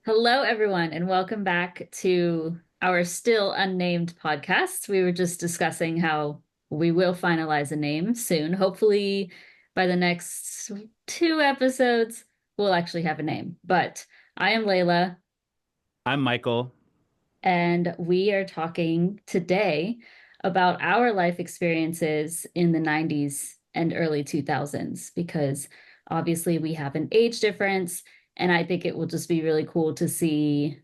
Hello, everyone, and welcome back to our still unnamed podcast. We were just discussing how we will finalize a name soon. Hopefully, by the next two episodes, we'll actually have a name. But I am Layla, I'm Michael. and we are talking today about our life experiences in the 90s and early 2000s, because obviously we have an age difference. And I think it will just be really cool to see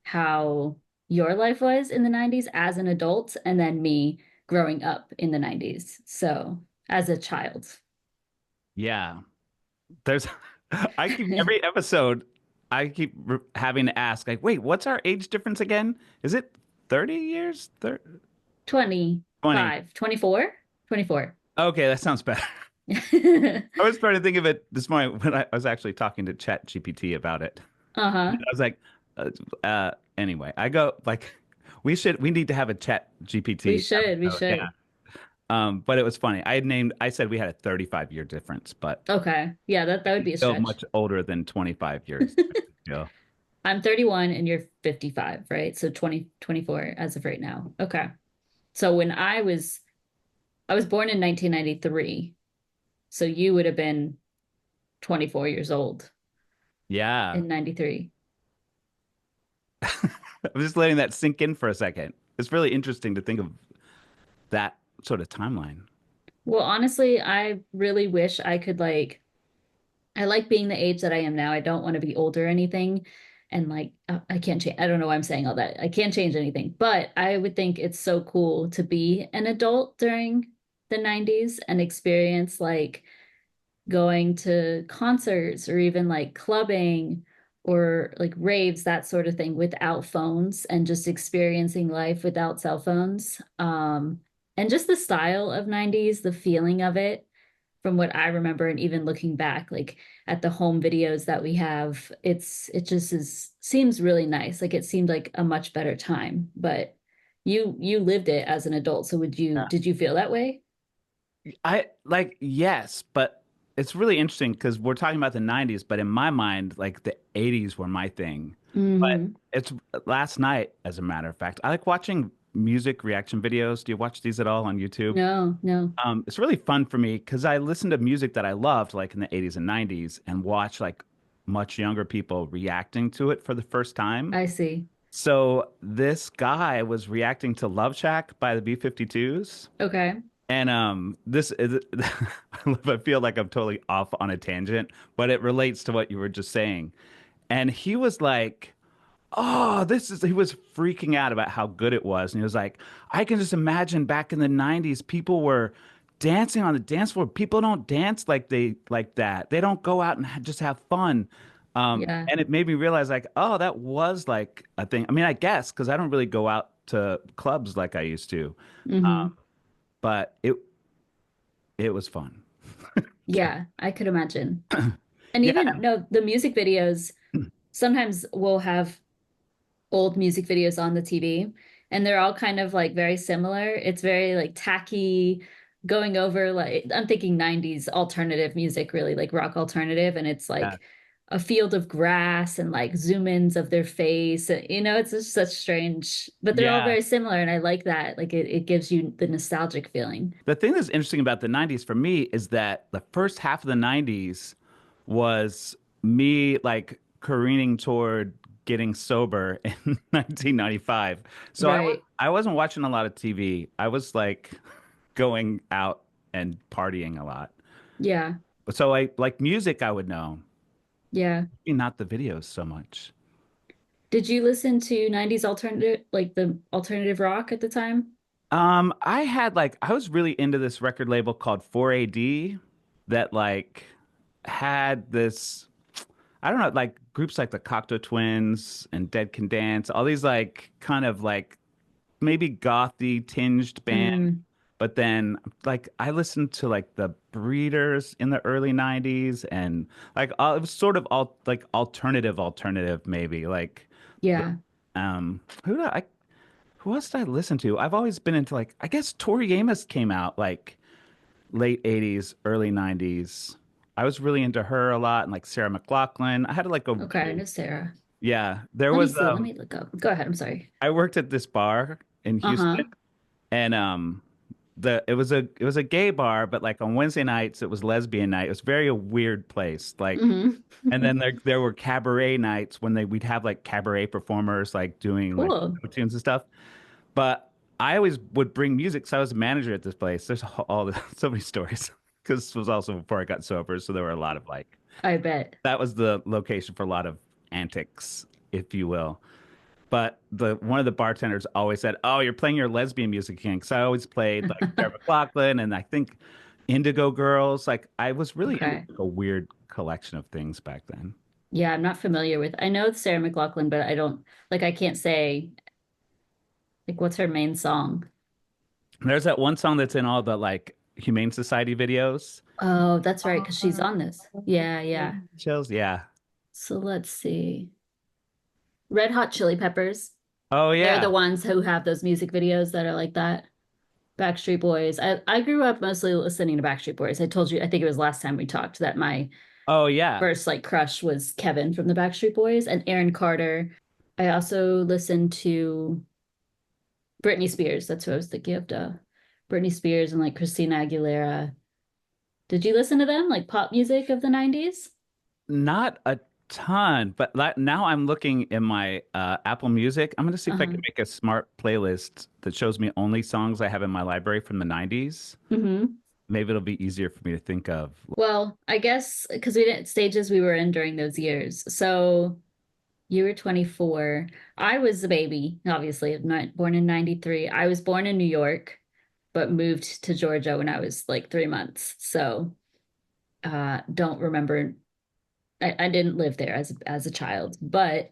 how your life was in the 90s as an adult and then me growing up in the 90s. So, as a child. Yeah, there's I keep every episode I keep having to ask like, wait, what's our age difference again? Is it 30 years? 30, 20. 25, 24, 24. Okay, that sounds better. I was trying to think of it this morning when I was actually talking to Chat GPT about it. Uh-huh. I was like, uh, anyway, I go like we need to have a Chat We GPT should, we episode. Yeah. should. But it was funny. I said we had a 35-year difference, but Okay. Yeah, that would be a still stretch. much older than 25 years. Yeah. I'm 31 and you're 55, right? So 24 as of right now. Okay. So when I was born in 1993. So you would have been 24 years old Yeah. in 93. I'm just letting that sink in for a second. It's really interesting to think of that sort of timeline. Well, honestly, I really wish I could I like being the age that I am now. I don't want to be older or anything. And I can't change. I don't know why I'm saying all that. I can't change anything, but I would think it's so cool to be an adult during the 90s and experience going to concerts or even like clubbing or like raves, that sort of thing without phones and just experiencing life without cell phones. And just the style of 90s, the feeling of it from what I remember and even looking back like at the home videos that we have, it just is seems really nice. Like it seemed like a much better time. But you lived it as an adult. So Yeah. did you feel that way? I like, yes, but it's really interesting because we're talking about the 90s, but in my mind, like the 80s were my thing. But Hmm. it's last night, as a matter of fact. I like watching music reaction videos. Do you watch these at all on YouTube? No, no. It's really fun for me because I listen to music that I loved, like in the 80s and 90s, and watch like much younger people reacting to it for the first time. I see. So this guy was reacting to Love Shack by the B-52s. Okay. And this is I feel like I'm totally off on a tangent, but it relates to what you were just saying. And he was like, "Oh, he was freaking out about how good it was." And he was like, "I can just imagine back in the 90s people were dancing on the dance floor. People don't dance like that. They don't go out and just have fun." Yeah. And it made me realize like, oh, that was like a thing. I mean, I guess because I don't really go out to clubs like I used to, Hmm. but it was fun. Yeah, I could imagine. And Yeah. even no, the music videos, sometimes we'll have old music videos on the TV and they're all kind of like very similar. It's very like tacky, going over like I'm thinking 90s alternative music, really like rock alternative, and it's Yeah. like a field of grass and like zoom ins of their face. It's just such strange, but they're all Yeah. very similar, and I like that. Like it gives you the nostalgic feeling. The thing that's interesting about the 90s for me is that the first half of the 90s was me like careening toward getting sober in 1995. So Right. I wasn't watching a lot of TV. I was like going out and partying a lot. Yeah. So I like music I would know, Yeah. maybe not the videos so much. Did you listen to 90s alternative, like the alternative rock at the time? I had like I was really into this record label called 4AD that like had this I don't know, like groups like the Cocteau Twins and Dead Can Dance, all these like kind of like maybe gothy tinged band. Mm, But then like I listened to like the Breeders in the early 90s and like it was sort of all like alternative maybe like the yeah. who did who else did I listen to? I've always been into like I guess Tori Amos came out like late 80s, early 90s. I was really into her a lot and like Sarah McLachlan. I had like a Okay, I really know Sarah. Yeah, there Let me was see. Let me look up. Go ahead. I'm sorry. I worked at this bar in Uh-huh. Houston, and it was a gay bar, but like on Wednesday nights it was lesbian night. It was very a weird place. Like, Hmm. and then there were cabaret nights when we'd have like cabaret performers like doing like Cool. tunes and stuff. But I always would bring music, so I was a manager at this place. There's so many stories because this was also before I got sober, so there were a lot of like I bet. that was the location for a lot of antics, if you will. But the one of the bartenders always said, "Oh, you're playing your lesbian music again." Because I always played like Sarah McLachlan and I think Indigo Girls. Like I was really into Okay. like, a weird collection of things back then. Yeah, I'm not familiar with. I know Sarah McLachlan, but I don't like I can't say like what's her main song. There's that one song that's in all the like Humane Society videos. Oh, that's right, because she's Oh, on this. Yeah, yeah. chills. Yeah. So let's see. Red Hot Chili Peppers. Oh They're the yeah. ones who have those music videos that are like that. Backstreet Boys. I grew up mostly listening to Backstreet Boys. I told you, I think it was last time we talked that my Oh yeah. first like crush was Kevin from the Backstreet Boys and Aaron Carter. I also listened to Britney Spears. That's who I was thinking of. Duh. Britney Spears and like Christina Aguilera. Did you listen to them? Like pop music of the 90s? Not a ton, but now I'm looking in my Apple Music. I'm gonna see if I can Uh-huh. make a smart playlist that shows me only songs I have in my library from the 90s. Hmm. Maybe it'll be easier for me to think of. Well, I guess because we didn't stages we were in during those years. So you were 24. I was a baby, obviously, not born in 93. I was born in New York, but moved to Georgia when I was like 3 months. So don't remember. I didn't live there as a child, but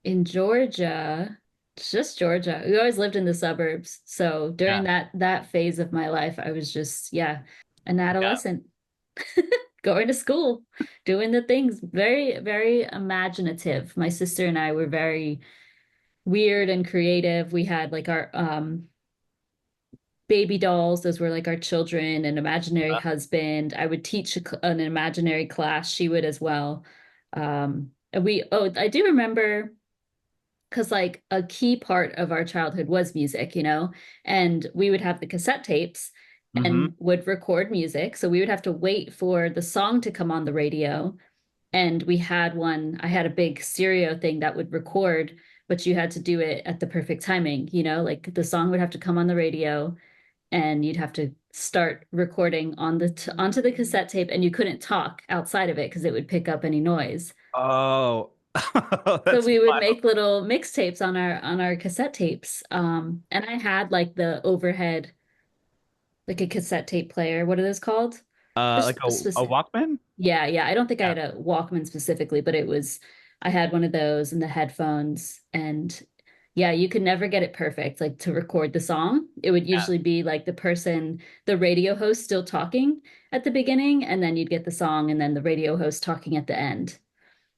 in Georgia, it's just Georgia. We always lived in the suburbs. So during Yeah. that phase of my life, I was just, yeah, an Yeah. adolescent going to school, doing the things, very, very imaginative. My sister and I were very weird and creative. We had like our baby dolls, those were like our children, an imaginary husband. I would teach an imaginary class, she would as well. And I do remember because like a key part of our childhood was music, and we would have the cassette tapes Mm-hmm. and would record music. So we would have to wait for the song to come on the radio. And we had one, I had a big stereo thing that would record, but you had to do it at the perfect timing, like the song would have to come on the radio and you'd have to start recording onto the cassette tape and you couldn't talk outside of it because it would pick up any noise. Oh, So that's we would wild. make little mixtapes on our cassette tapes. And I had like the overhead, like a cassette tape player. What are those called? There's Like a a specific. Walkman? Yeah, yeah. I don't think I Yeah. had a Walkman specifically, but I had one of those and the headphones. And yeah, you could never get it perfect, like to record the song. It would Yeah. usually be like the radio host still talking at the beginning, and then you'd get the song and then the radio host talking at the end.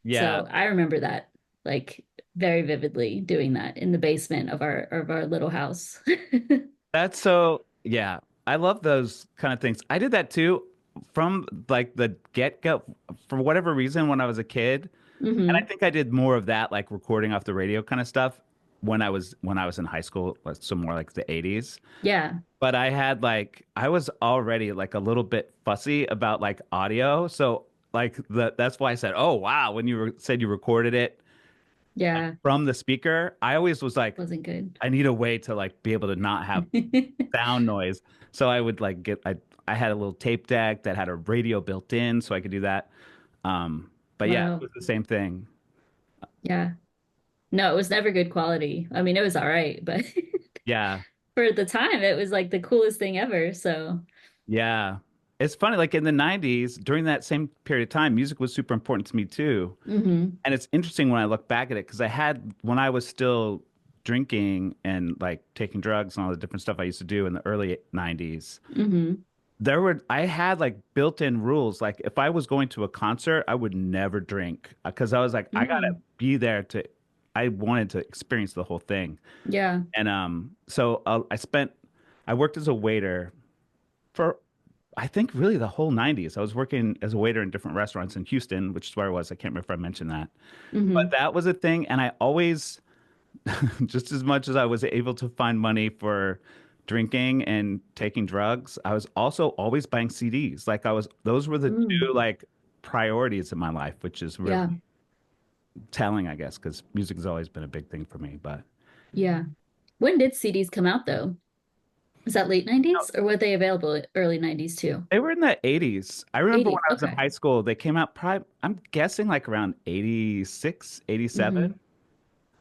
Yeah. So I remember that like very vividly doing that in the basement of our little house. That's so, yeah. I love those kind of things. I did that too from like the get-go for whatever reason when I was a kid. And I Hmm. think I did more of that, like recording off the radio kind of stuff when I was in high school, so more like the 80s. Yeah, But I was already like a little bit fussy about like audio. So like that's why I said, "Oh wow," when said you recorded it like yeah, from the speaker. I always was like, wasn't good. I need a way to like be able to not have sound noise. So I would like I had a little tape deck that had a radio built in so I could do that. But yeah, it Wow. was the same thing. Yeah. No, it was never good quality. I mean, it was all right, but Yeah. for the time, it was like the coolest thing ever. So, Yeah. It's funny, like in the 90s, during that same period of time, music was super important to me too. hmm And it's interesting when I look back at it because when I was still drinking and like taking drugs and all the different stuff I used to do in the early 90s, hmm I had like built-in rules. Like if I was going to a concert, I would never drink because I was like, I gotta hmm be there I wanted to experience the whole thing. Yeah. And so I worked as a waiter for I think really the whole 90s. I was working as a waiter in different restaurants in Houston, which is where I was. I can't remember if I mentioned that. But Hmm. that was a thing. And I always, just as much as I was able to find money for drinking and taking drugs, I was also always buying CDs. Like those were the Mm. two like priorities in my life, which is really Yeah. telling, I guess, because music has always been a big thing for me. But Yeah. When did CDs come out though? Is that late 90s or were they available early 90s too? they were in the 80s. I remember when 80s. I was in Okay. high school, they came out probably, I'm guessing like around 86, 87.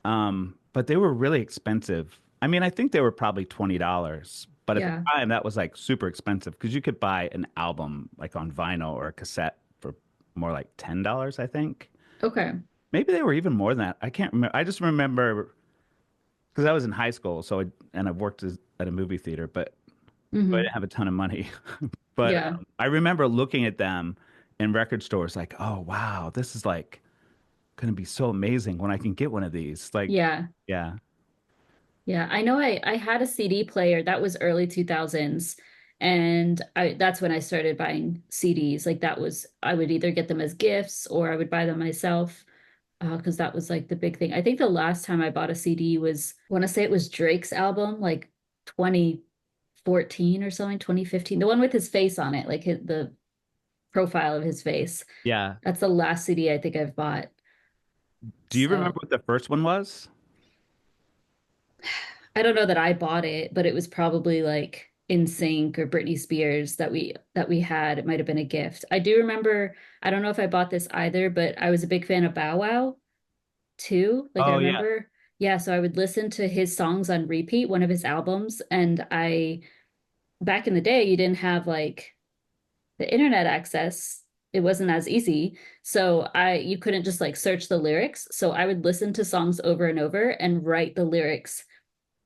Hmm. But they were really expensive. I mean, I think they were probably $20, but at the Yeah. time that was like super expensive because you could buy an album like on vinyl or a cassette for more like $10, I think. Okay. Maybe they were even more than that. I can't remember. I just remember because I was in high school, and I've worked at a movie theater, but I Hmm. didn't have a ton of money. But Yeah. I remember looking at them in record stores like, oh wow, this is like going to be so amazing when I can get one of these. Like, Yeah. yeah. Yeah, I know I had a CD player that was early 2000s and I that's when I started buying CDs. Like that was I would either get them as gifts or I would buy them myself because that was like the big thing. I think the last time I bought a CD was I want to say it was Drake's album like 2014 or something, 2015. The one with his face on it, like the profile of his face. Yeah. That's the last CD I think I've bought. Do you remember So what the first one was? I don't know that I bought it, but it was probably like In Sync or Britney Spears that we had. It might have been a gift. I do remember, I don't know if I bought this either, but I was a big fan of Bow Wow too. Like I Oh yeah. remember, yeah, so I would listen to his songs on repeat, one of his albums, and I back in the day you didn't have like the internet access. It wasn't as easy. So I you couldn't just like search the lyrics. So I would listen to songs over and over and write the lyrics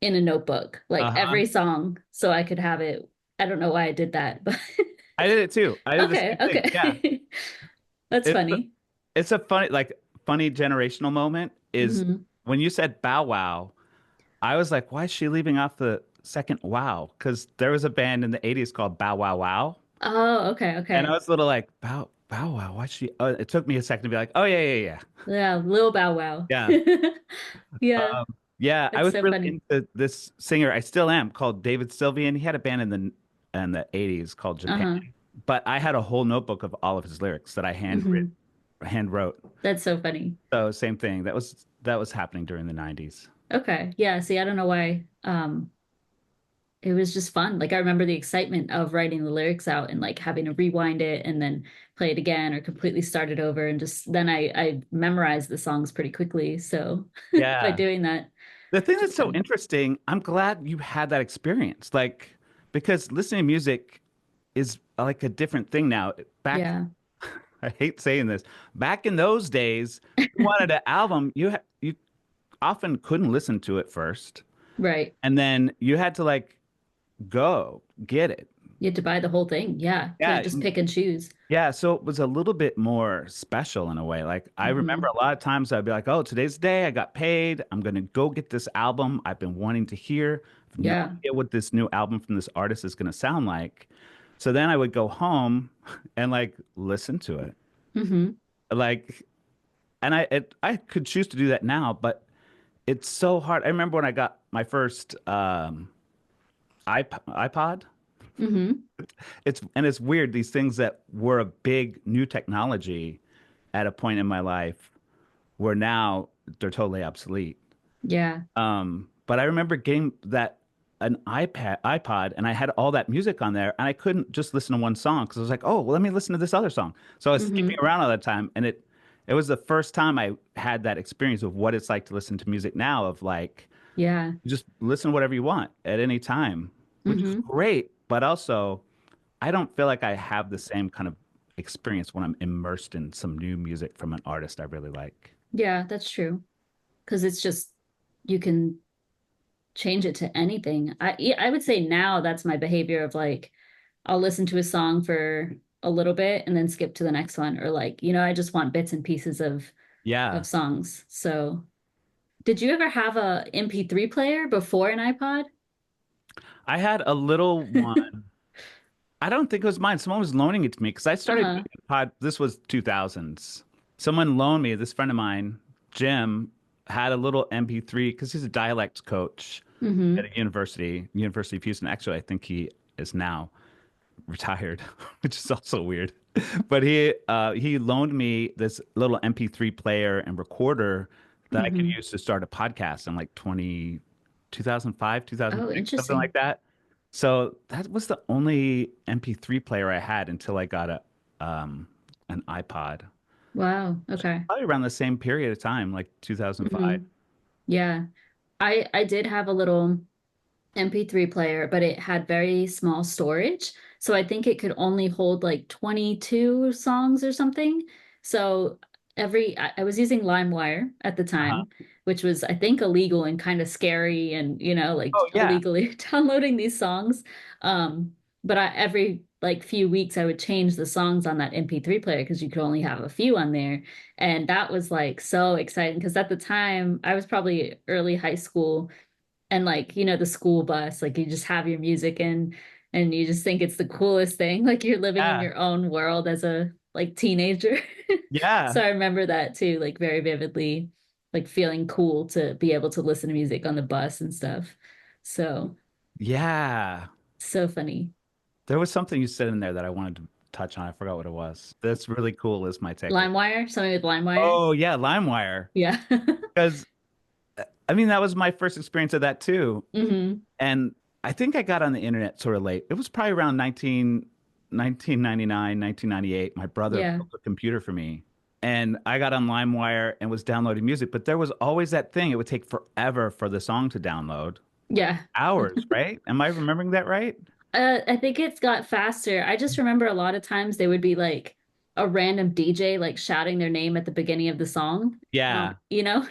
in a notebook, like Uh-huh. every song, so I could have it. I don't know why I did that, but I did it too. I did the okay, same thing. Yeah. okay. That's It's funny. it's a funny generational moment is Hmm. when you said Bow Wow, I was like, why is she leaving off the second wow? Because there was a band in the 80s called Bow Wow Wow. Oh, okay, And I okay. was a little like, Bow Wow, why she it took me a second to be like, oh yeah. Yeah, Lil Bow Wow. Yeah. Yeah, Yeah, I that's was so really funny. into this singer. I still am called David Sylvian. He had a band in the 80s called Japan. Uh-huh. But I had a whole notebook of all of his lyrics that I Hmm. hand wrote. That's so funny. So same thing. That was happening during the 90s. Okay. Yeah, see, I don't know why. It was just fun. Like I remember the excitement of writing the lyrics out and like having to rewind it and then play it again or completely start it over and just then I memorized the songs pretty quickly. So by Yeah. doing that, The thing which is that's so fun. interesting, I'm glad you had that experience. Like, because listening to music is like a different thing now. Back, Yeah. I hate saying this. Back in those days, you wanted an album, you often couldn't listen to it first, Right. and then you had to like go get it. You had to buy the whole thing. Yeah. Couldn't Yeah, just pick and choose. yeah, so it was a little bit more special in a way. Like I remember Hmm. a lot of times I'd be like, "Oh, today's the day. I got paid. I'm gonna go get this album I've been wanting to hear. I have no Yeah. idea what this new album from this artist is gonna sound like." So then I would go home and like listen to it. Hmm. Like, and I could choose to do that now, but it's so hard. I remember when I got my first iPod. Hmm. It's weird, these things that were a big new technology at a point in my life where now they're totally obsolete. Yeah. But I remember getting that an iPod, and I had all that music on there, and I couldn't just listen to one song because I was like, oh, well, let me listen to this other song. So I was skipping Hmm. around all the time, and it was the first time I had that experience of what it's like to listen to music now, of like Yeah. just listen to whatever you want at any time, which is Hmm. great, but also I don't feel like I have the same kind of experience when I'm immersed in some new music from an artist I really like. Yeah, that's true. Because it's just you can change it to anything. I would say now that's my behavior of like I'll listen to a song for a little bit and then skip to the next one or like, I just want bits and pieces of Yeah, songs. So, did you ever have a MP3 player before an iPod? I had a little one. I don't think it was mine. Someone was loaning it to me because I started Uh-huh. doing this was 2000s. Someone loaned me, this friend of mine, Jim, had a little MP3 because he's a dialects coach at Mm-hmm. a University of Houston. Actually, I think he is now retired, which is also weird. But he loaned me this little MP3 player and recorder that I could Mm-hmm. use to start a podcast in like 2005, Oh, 2006, something like interesting. that. So that was the only MP3 player I had until I got a an iPod. Wow. Okay. Probably around the same period of time, like 2005. Mm-hmm. Yeah. I did have a little MP3 player, but it had very small storage. So I think it could only hold like 22 songs or something. So I was using LimeWire at the Uh-huh. time, which was, I think, illegal and kind of scary and, like Oh yeah. illegally downloading these songs. But every like few weeks I would change the songs on that MP3 player because you could only have a few on there. And that was like so exciting because at the time I was probably early high school and like the school bus like you just have your music in and you just think it's the coolest thing like you're living in Yeah. your own world as a like teenager. So Yeah. I remember that too, like very vividly, like feeling cool to be able to listen to music on the bus and stuff. So Yeah. so funny. There was something you said in there that I wanted to touch on. I forgot what it was. That's really cool is my takeaway. LimeWire, something with LimeWire. Oh yeah, LimeWire. Yeah. Because I mean that was my first experience of that too. Hmm. And I think I got on the internet sort of late. It was probably around 1999, 1998. My brother Yeah. built a computer for me. And I got on LimeWire and was downloading music, but there was always that thing. It would take forever for the song to download. Yeah. Hours, right? Am I remembering that right? I think it's got faster. I just remember a lot of times they would be like a random DJ like shouting their name at the beginning of the song. Yeah. You know?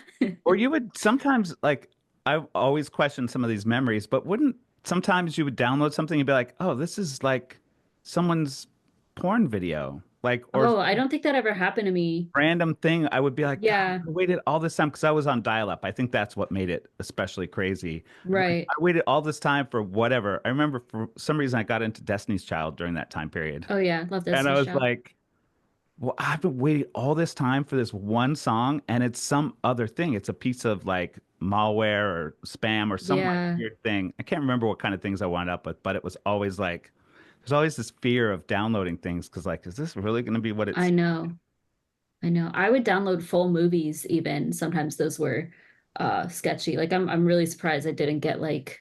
Or you would sometimes like I've always questioned some of these memories, but wouldn't sometimes you would download something and be like, "Oh, this is like someone's porn video." Like or Oh, I don't think that ever happened to me. random thing, I would be like, God, Yeah, I waited all this time because I was on dial-up. I think that's what made it especially crazy. I'm like, right. I waited all this time for whatever. I remember for some reason I got into Destiny's Child during that time period. Oh yeah, love And I Destiny's was Child. like, well, I've been waiting all this time for this one song, and it's some other thing. It's a piece of like malware or spam or some like Yeah, weird thing. I can't remember what kind of things I wound up with, but it was always like, there's always this fear of downloading things because, like, is this really going to be what I it's? know. I know. I would download full movies even. Sometimes those were sketchy. Like I'm really surprised I didn't get like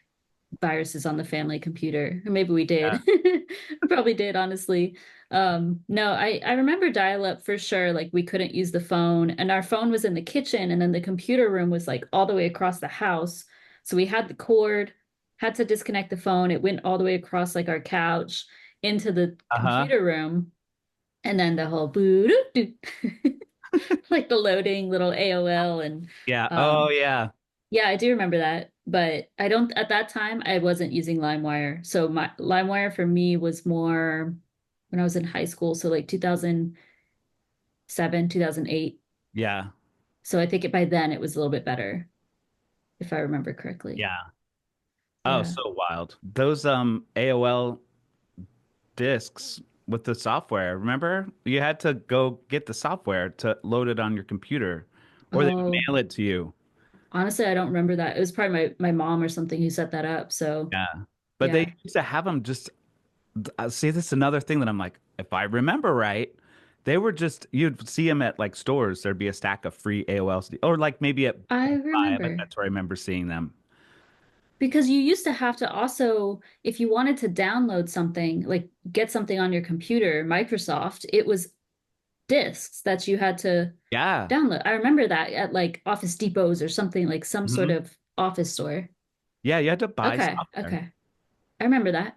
viruses on the family computer. Or maybe we Yeah. did. Probably did, honestly. No, I remember dial-up for sure. Like we couldn't use the phone, and our phone was in the kitchen, and then the computer room was like all the way across the house. So we had the cord, had to disconnect the phone. It went all the way across like our couch into the Uh-huh. computer room, and then the whole boo doo like the loading little AOL and Yeah. Oh, um yeah. yeah, I do remember that, but I don't at that time I wasn't using LimeWire. So my LimeWire for me was more when I was in high school, so like 2007, 2008. Yeah. So I think by then it was a little bit better, if I remember correctly. Yeah. Oh, Yeah. so wild. Those AOL discs with the software. Remember? You had to go get the software to load it on your computer, or they would Oh, mail it to you. honestly, I don't remember that. It was probably my mom or something who set that up. So Yeah. But they yeah. used to have them just see this is another thing that I'm like, if I remember right, they were just you'd see them at like stores. There'd be a stack of free AOL or like maybe at I Best Buy, but remember. that's where I remember seeing them. Because you used to have to also, if you wanted to download something, like get something on your computer, Microsoft, it was discs that you had to Yeah. download. I remember that at like Office Depots or something, like some sort Hmm. of office store. Yeah, you had to buy Okay, software. okay. I remember that.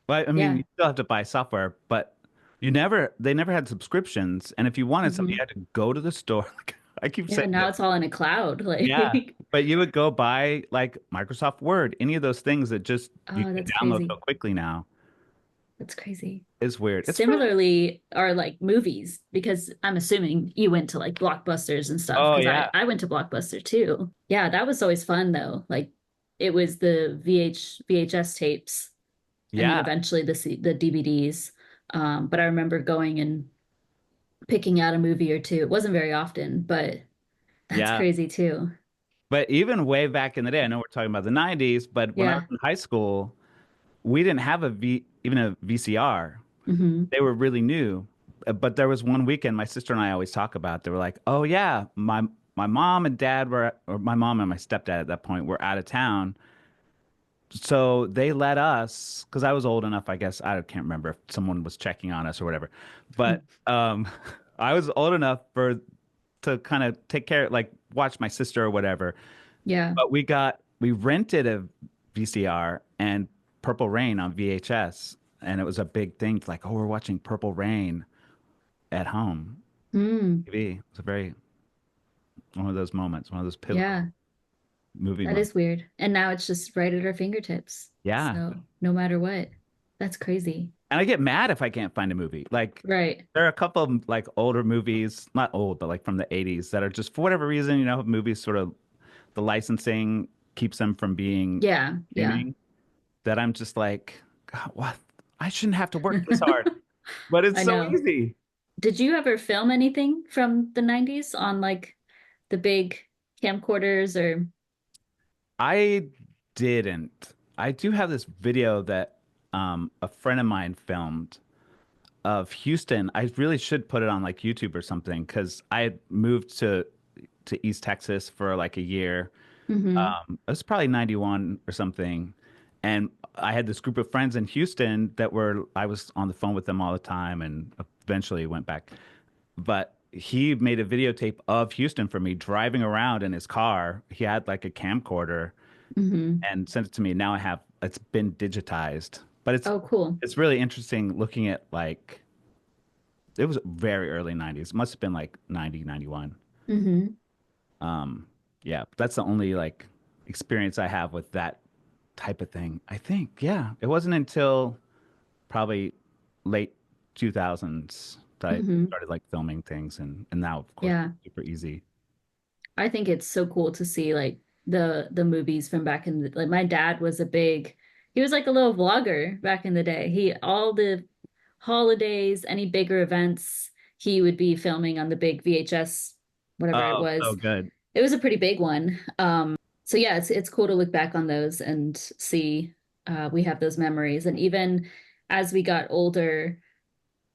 Well, I mean, Yeah. you still have to buy software, but they never had subscriptions. And if you wanted something, you Hmm. had to go to the store. Like, I keep Yeah, saying now this. it's all in a cloud. Yeah. Like, But you would go buy like Microsoft Word, any of those things that just you oh, can that's download so crazy. quickly now. That's crazy. It's weird. It's pretty. Similarly are like movies, because I'm assuming you went to like Blockbusters and stuff, Oh because yeah. I went to Blockbuster too. Yeah, that was always fun though. Like it was the VHS tapes. and then Yeah. eventually the DVDs. But I remember going and picking out a movie or two. It wasn't very often, but that's Yeah. crazy too. But even way back in the day, I know we're talking about the 90s, but when I was Yeah. in high school, we didn't have even a VCR. Hmm. They were really new. But there was one weekend my sister and I always talk about. They were like, "Oh yeah, my mom and dad were, or my mom and my stepdad at that point were out of town. So they let us, because I was old enough, I guess, I can't remember if someone was checking on us or whatever, but I was old enough for to kind of take care, like watch my sister or whatever. Yeah. But we rented a VCR and Purple Rain on VHS, and it was a big thing. Like, oh, we're watching Purple Rain at home Mm. TV. It was a very one of those moments, one of those pivotal Yeah. movie That moments. is weird. And now it's just right at our fingertips. Yeah, So no matter what, that's crazy. and I get mad if I can't find a movie. Like Right. there are a couple of like older movies, not old, but like from the 80s that are just for whatever reason, movies sort of the licensing keeps them from being Yeah. Yeah. streaming. That I'm just like, God, what? I shouldn't have to work this hard, but it's I so know. easy. Did you ever film anything from the 90s on like the big camcorders or I didn't. I do have this video that a friend of mine filmed of Houston. I really should put it on like YouTube or something because I had moved to East Texas for like a year. hmm It was probably 91 or something. And I had this group of friends in Houston that were, I was on the phone with them all the time and eventually went back. But he made a videotape of Houston for me driving around in his car. He had like a camcorder hmm and sent it to me. Now it's been digitized. But Oh, cool. it's really interesting looking at like, it was very early 90s. It must have been like 90, 91. Hmm. Um, yeah, that's the only like experience I have with that type of thing. I think, yeah, it wasn't until probably late 2000s that I Hmm. started like filming things, and now, of course, Yeah. super easy. I think it's so cool to see like the movies from back in the like my dad was a big he was like a little vlogger back in the day. He all the holidays, any bigger events, he would be filming on the big VHS, whatever it Oh, so was. good. It was a pretty big one. So yeah, it's cool to look back on those and see we have those memories. And even as we got older,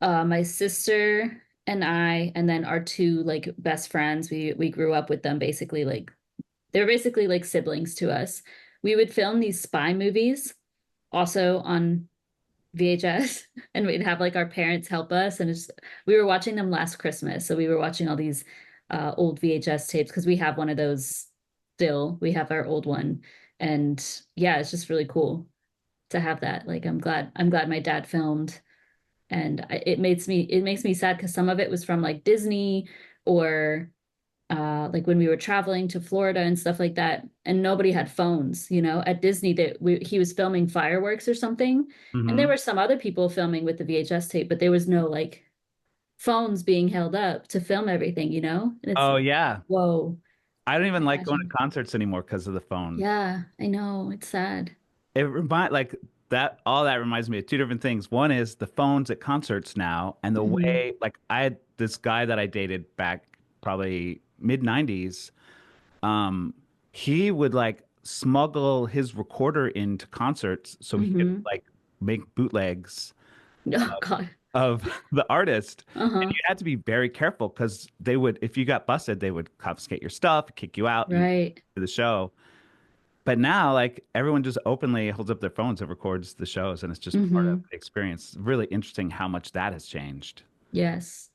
my sister and I, and then our two like best friends, we grew up with them basically like they were basically like siblings to us. We would film these spy movies also on VHS and we'd have like our parents help us and we were watching them last Christmas. So we were watching all these old VHS tapes because we have one of those still. We have our old one. And yeah, it's just really cool to have that. Like I'm glad my dad filmed and it makes me sad because some of it was from like Disney or like when we were traveling to Florida and stuff like that, and nobody had phones, at Disney that he was filming fireworks or something, and there Hmm. were some other people filming with the VHS tape, but there was no like phones being held up to film everything, and it's Oh yeah. whoa, I don't even like going to imagine. concerts anymore because of the phone. Yeah, I know, it's sad. It remind like that all that reminds me of two different things. One is the phones at concerts now and the Hmm. way like I had this guy that I dated back probably mid 90s. Um he would like smuggle his recorder into concerts so he could Hmm. like make bootlegs Oh God. of the artist. And Uh-huh. you had to be very careful because they would, if you got busted, they would confiscate your stuff, kick you out, you Right. to the show. But now, like everyone just openly holds up their phones and records the shows, and it's just part of Hmm. the experience. Really interesting how much that has changed. Yes.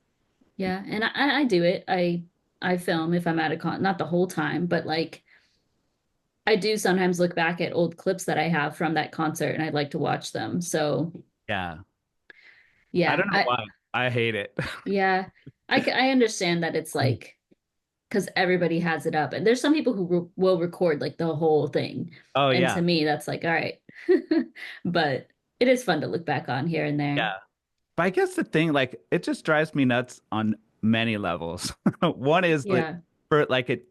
Yeah, and I do it. I film if I'm at a not the whole time, but like I do sometimes look back at old clips that I have from that concert and I'd like to watch them. So, Yeah, I yeah, don't know why. I hate it. yeah, I understand that it's like because everybody has it up and there's some people who will record like the whole thing. Oh And to yeah, me that's like all right. But it is fun to look back on here and there. yeah. But I guess the thing, like, it just drives me nuts on many levels. One is like Yeah. it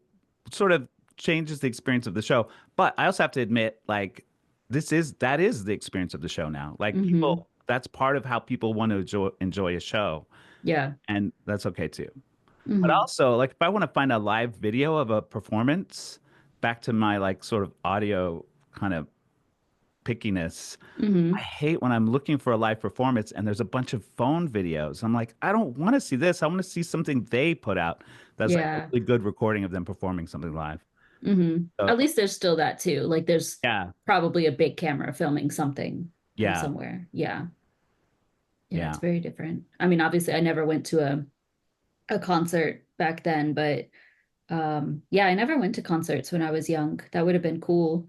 sort of changes the experience of the show. But I also have to admit, like, that is the experience of the show now. Like Hmm. people, that's part of how people want to enjoy a show, Yeah. and that's okay too. But Hmm. also, like if I want to find a live video of a performance, back to my like sort of audio kind of pickiness, I Hmm. hate when I'm looking for a live performance and there's a bunch of phone videos. I'm like, I don't want to see this. I want to see something they put out that's like a Yeah. really good recording of them performing something live. Hmm. So At least there's still that too. Like there's yeah, probably a big camera filming something from yeah, somewhere. Yeah. Yeah, it's yeah, very different. I mean, obviously I never went to a concert back then, but yeah, I never went to concerts when I was young. That would have been cool,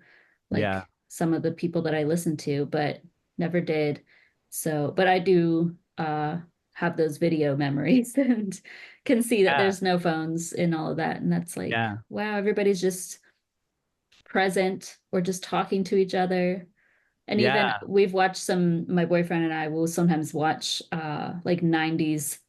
yeah, like some of the people that I listened to, but never did. So, but I do have those video memories and can see that yeah, there's no phones in all of that. And that's like, yeah, wow, everybody's just present or just talking to each other. And even yeah. we've watched some, my boyfriend and I will sometimes watch like 90s.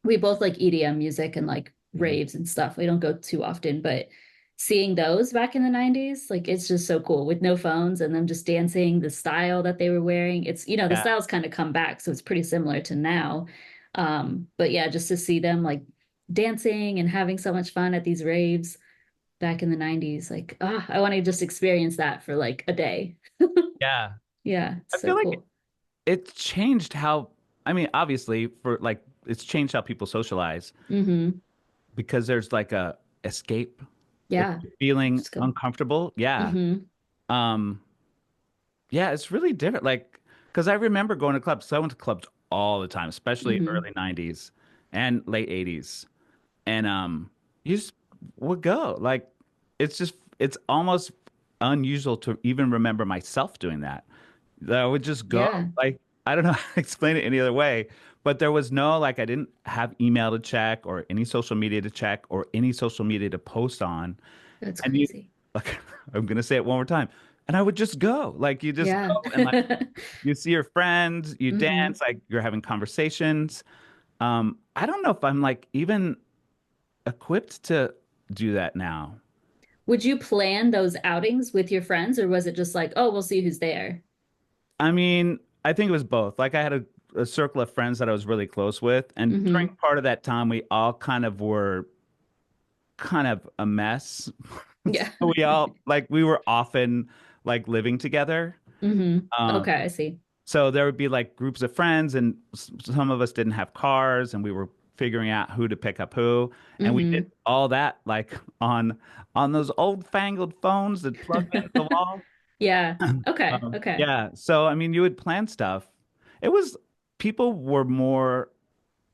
We both like EDM music and like Mhm. raves and stuff. We don't go too often, but seeing those back in the 90s, like it's just so cool with no phones and them just dancing, the style that they were wearing. It's, the Yeah, styles kind of come back, so it's pretty similar to now. But yeah, just to see them like dancing and having so much fun at these raves back in the 90s, like, I want to just experience that for like a day. yeah. Yeah, I it's so feel like cool. it's changed how, I mean, obviously for like it's changed how people socialize Hmm. because there's like a escape if Yeah, you're feeling just go. uncomfortable. Yeah. Hmm. Um, yeah, it's really different. Like, because I remember going to clubs. So I went to clubs all the time, especially Hmm. early 90s and late 80s. And you just would go. Like, it's almost unusual to even remember myself doing that. I would just go. Yeah, Like, I don't know how to explain it any other way, but there was no, like, I didn't have email to check or any social media to check or any social media to post on. that's And you, crazy. like, I'm gonna say it one more time. And I would just go. Like, you just Yeah. go and like you see your friends, you Hmm. dance, like you're having conversations. I don't know if I'm like even equipped to do that now. Would you plan those outings with your friends, or was it just like, oh, we'll see who's there? I mean, I think it was both. Like I had a circle of friends that I was really close with, and during Hmm. part of that time, we all kind of were kind of a mess. Yeah. So we all like we were often like living together. Hmm. Um, Okay, I see. so there would be like groups of friends, and some of us didn't have cars, and we were figuring out who to pick up who, and we did Hmm. all that like on those old fangled phones that plug into the wall. Yeah. Okay. Okay. Yeah. So, I mean, you would plan stuff. It was, people were more,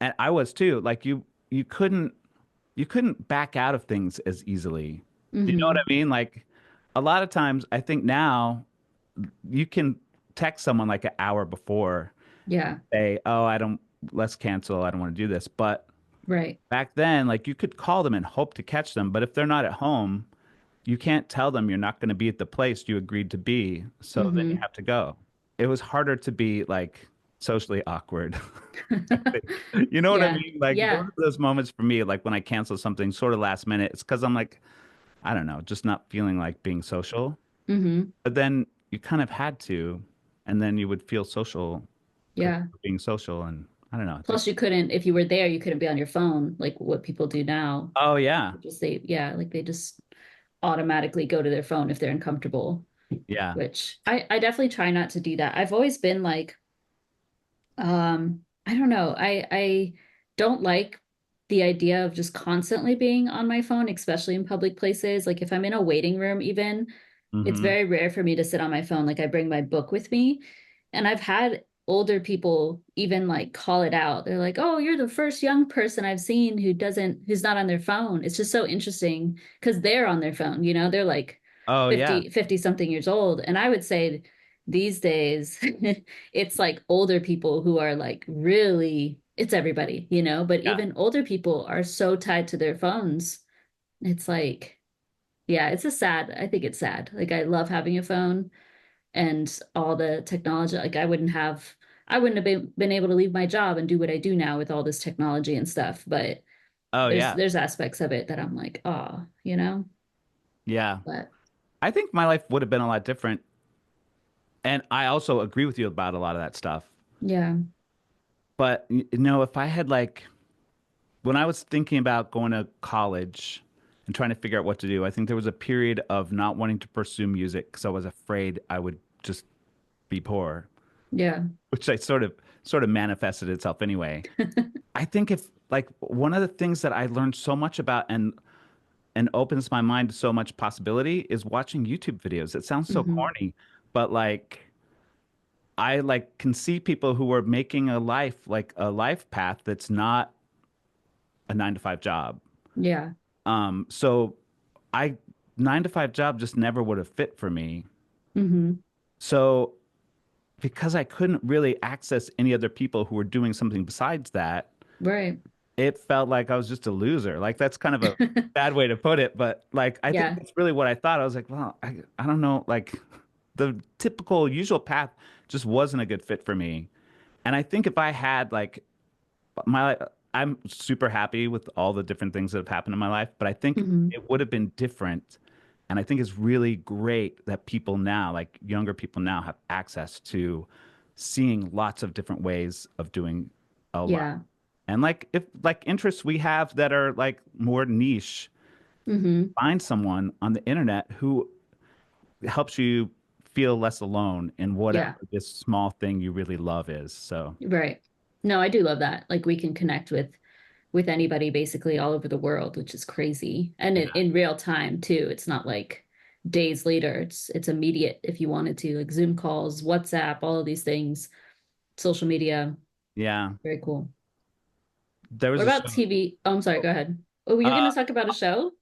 and I was too, like you couldn't, you couldn't back out of things as easily. Do you know what I Hmm. mean? Like a lot of times, I think now you can text someone like an hour before, Yeah. say, oh, let's cancel. I don't want to do this. But Right. back then, like you could call them and hope to catch them. But if they're not at home, you can't tell them you're not going to be at the place you agreed to be. So then you Hmm. have to go. It was harder to be like socially awkward. I think. You know what I Yeah. mean? Like there Yeah. were those moments for me, like when I cancel something sort of last minute, it's because I'm like, I don't know, just not feeling like being social. Hmm. But then you kind of had to, and then you would feel social because Yeah. being social. And I don't know, it just, Plus, you couldn't, if you were there, you couldn't be on your phone like what people do now. oh, yeah. Just yeah, like they just automatically go to their phone if they're uncomfortable, Yeah. which I definitely try not to do that. I've always been like, I don't know. I don't like the idea of just constantly being on my phone, especially in public places. Like if I'm in a waiting room even, it's Hmm. very rare for me to sit on my phone. Like I bring my book with me, and I've had older people even like call it out. They're like, "Oh, you're the first young person I've seen who's not on their phone." It's just so interesting because they're on their phone, they're like Oh, yeah. 50 something years old. And I would say these days it's like older people who are like really, it's everybody, but Yeah. even older people are so tied to their phones. It's like, yeah, I think it's sad. Like I love having a phone and all the technology. Like I wouldn't have been able to leave my job and do what I do now with all this technology and stuff. But Oh, yeah. there's aspects of it that I'm like, oh, Yeah. but I think my life would have been a lot different And I also agree with you about a lot of that stuff. Yeah. But you know, if I had like when I was thinking about going to college and trying to figure out what to do, I think there was a period of not wanting to pursue music because I was afraid I would just be poor, Yeah. which I sort of manifested itself anyway. I think if like one of the things that I learned so much about and opens my mind to so much possibility is watching YouTube videos. It sounds so Hmm. corny, but like I like can see people who are making a life like a life path that's not a 9 to 5 job. Yeah. So I 9 to 5 job just never would have fit for me. Hmm. So because I couldn't really access any other people who were doing something besides that, Right. it felt like I was just a loser. Like that's kind of a bad way to put it, but like I think Yeah. that's really what I thought. I was like, well, I don't know, like the typical usual path just wasn't a good fit for me. And I think if I had like my I'm super happy with all the different things that have happened in my life, but I think Hmm. it would have been different. And I think it's really great that people now, like younger people now, have access to seeing lots of different ways of doing a lot. Yeah. And like if like interests we have that are like more niche, Hmm. find someone on the internet who helps you feel less alone in whatever Yeah. this small thing you really love is. So, Right. No, I do love that. Like we can connect with anybody basically all over the world, which is crazy. And yeah. in real time too. It's not like days later. It's immediate if you wanted to, like Zoom calls, WhatsApp, all of these things, social media. Yeah. Very cool. There What was a about show. TV? Oh, I'm sorry, go ahead. Oh, you're Uh, gonna talk about a show?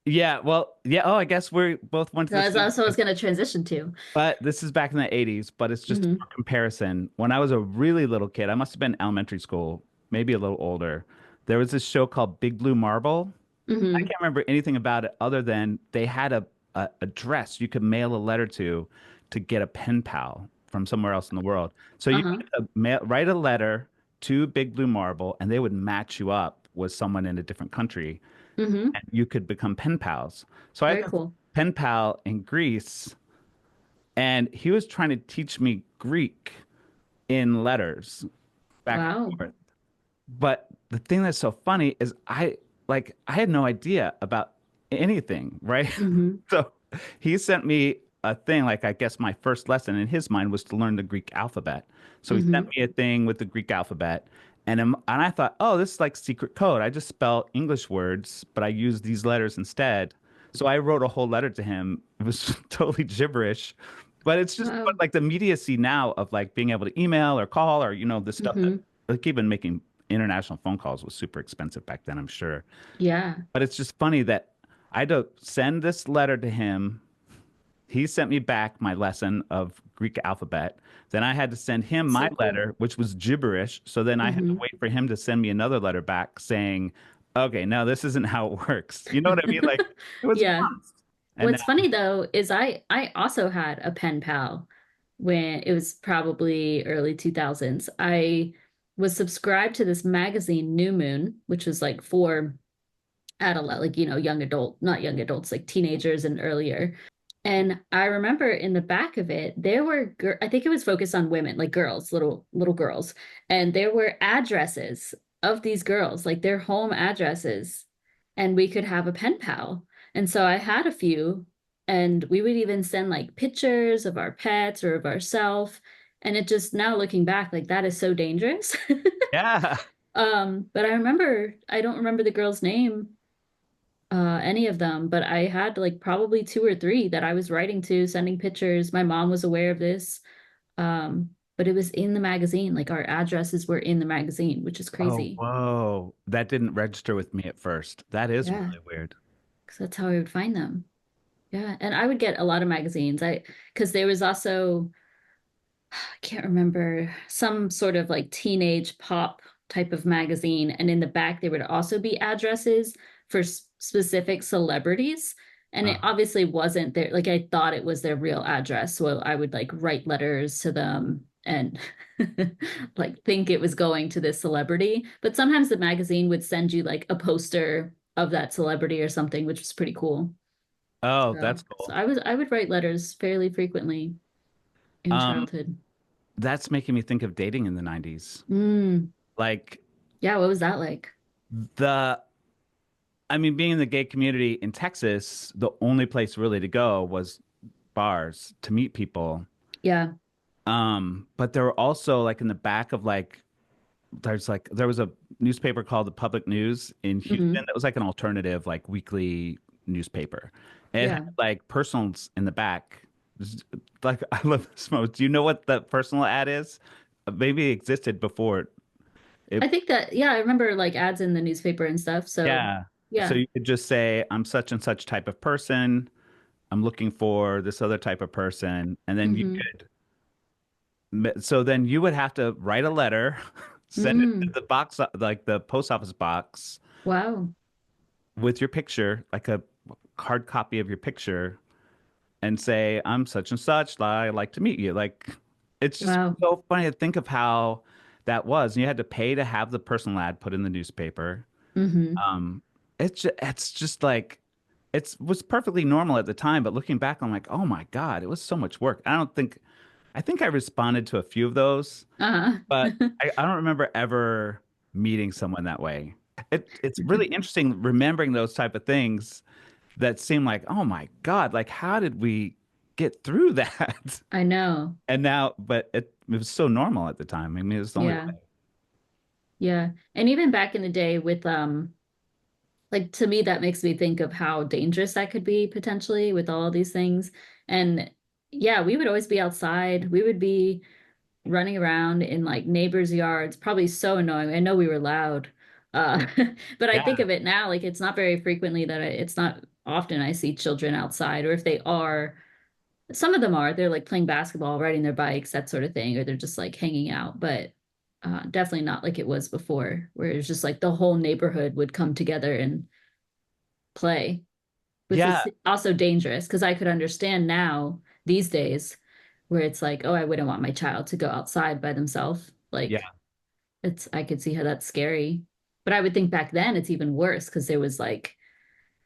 yeah, well, yeah. Oh, I guess we both went to the That's same. also I was gonna transition to. But this is back in the 80s, but it's just Hmm. for comparison. When I was a really little kid, I must have been in elementary school, maybe a little older. There was this show called Big Blue Marble. I Hmm. can't remember anything about it other than they had a address you could mail a letter to get a pen pal from somewhere else in the world. So you Uh-huh. would write a letter to Big Blue Marble, and they would match you up with someone in a different country, Hmm. and you could become pen pals. So I had Very this cool. pen pal in Greece, and he was trying to teach me Greek in letters back and Wow. forth. But the thing that's so funny is I had no idea about anything, right? Hmm. So he sent me a thing like I guess my first lesson in his mind was to learn the Greek alphabet. So he sent Hmm. me a thing with the Greek alphabet and I thought, "Oh, this is like secret code. I just spell English words, but I use these letters instead." So I wrote a whole letter to him. It was totally gibberish. But it's just but Wow. like the immediacy now of like being able to email or call or the stuff that Hmm. like even making international phone calls was super expensive back then, I'm sure. Yeah. But it's just funny that I had to send this letter to him. He sent me back my lesson of Greek alphabet. Then I had to send him my So cool. letter, which was gibberish. So then I had to Hmm. wait for him to send me another letter back saying, okay, no, this isn't how it works. You know what I mean? Like it was Yeah. months. And What's then, funny though is I also had a pen pal when it was probably early 2000s. I was subscribed to this magazine, New Moon, which was like for adult, like young adult, not young adults, like teenagers and earlier. And I remember in the back of it, there were, I think it was focused on women, like girls, little girls, and there were addresses of these girls, like their home addresses, and we could have a pen pal. And so I had a few, and we would even send like pictures of our pets or of ourselves. And it just now looking back, like that is so dangerous. yeah. But I don't remember the girl's name, any of them, but I had like probably two or three that I was writing to, sending pictures. My mom was aware of this. But it was in the magazine, like our addresses were in the magazine, which is Oh, crazy. whoa. That didn't register with me at first. That is Yeah, really weird. because that's how I would find them. Yeah, and I would get a lot of magazines. Because there was also I can't remember, some sort of like teenage pop type of magazine. And in the back, there would also be addresses for specific celebrities. And it Uh, obviously wasn't there. Like I thought it was their real address. So I would like write letters to them and like think it was going to this celebrity. But sometimes the magazine would send you like a poster of that celebrity or something, which was pretty cool. oh, So, that's so cool. I would write letters fairly frequently. in Um, childhood. that's making me think of dating in the 90s. Mm. Like Yeah, what was that like? the I mean, being in the gay community in Texas, the only place really to go was bars to meet people. Yeah. But there were also like in the back of there was a newspaper called the Public News in Houston Hmm. that was like an alternative like weekly newspaper. And it had Yeah. like personals in the back. Just- Like I love this most. Do you know what the personal ad is? Maybe it existed before it. I think that, yeah, I remember like ads in the newspaper and stuff. So, Yeah. So yeah. you could just say, I'm such and such type of person. I'm looking for this other type of person. And then you Hmm. could, so then you would have to write a letter, send it to Mm. the box, like the post office box Wow. with your picture, like a hard copy of your picture, and say, I'm such and such. I'd like to meet you. Like, it's just Wow. so funny to think of how that was. And you had to pay to have the personal ad put in the newspaper. Hmm. Um, it's just like it was perfectly normal at the time, but looking back, I'm like, oh my God, it was so much work. I think I responded to a few of those, Uh-huh. but I don't remember ever meeting someone that way. It's really interesting remembering those type of things that seem like, oh my God, like how did we get through that? I know. And now, but it was so normal at the time. I mean, it was the only Yeah. Yeah. And even back in the day with like to me that makes me think of how dangerous that could be potentially with all of these things. And yeah, we would always be outside. We would be running around in like neighbors' yards, probably so annoying. I know we were loud. Uh, but I think Yeah, of it now, like it's not very frequently it's not often I see children outside, or if they are, some of them are, they're like playing basketball, riding their bikes, that sort of thing, or they're just like hanging out. But definitely not like it was before, where it was just like the whole neighborhood would come together and play, which yeah, is also dangerous because I could understand now these days where it's like, oh, I wouldn't want my child to go outside by themselves. Like yeah, I could see how that's scary. But I would think back then it's even worse because there was like